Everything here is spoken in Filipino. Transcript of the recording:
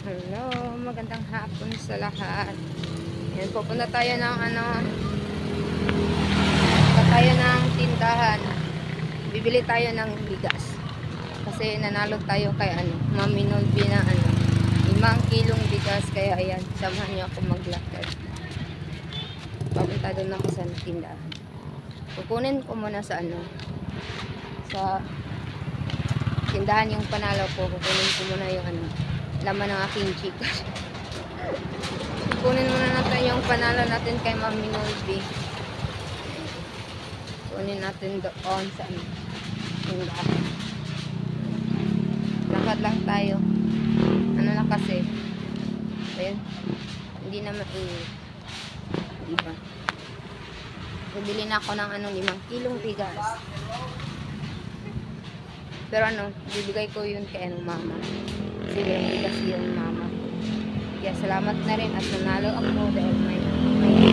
Hello, magandang hapon sa lahat. Yan, pupunta tayo ng pupunta tayo ng tindahan. Bibili tayo ng bigas. Kasi nanalo tayo kay Mami Nolby na 5 kilong bigas. Kaya ayan, samahan niyo ako maglakad. Papunta doon ako sa tindahan. Kukunin ko muna sa sa tindahan yung panalo ko. Kukunin ko muna yung laman ng aking Gcash. Kunin muna natin yung panalo natin kay Mami Nolby. Kunin natin doon sa tindahan. Lakad lang tayo. Ano na kasi. Ayun. Hindi na mainit. Diba? Bibili na ako ng 5 kilong bigas. Pero bibigay ko yun kay mama. Kasi walang bigas yung mama. Kaya salamat na rin at nanalo ako dahil may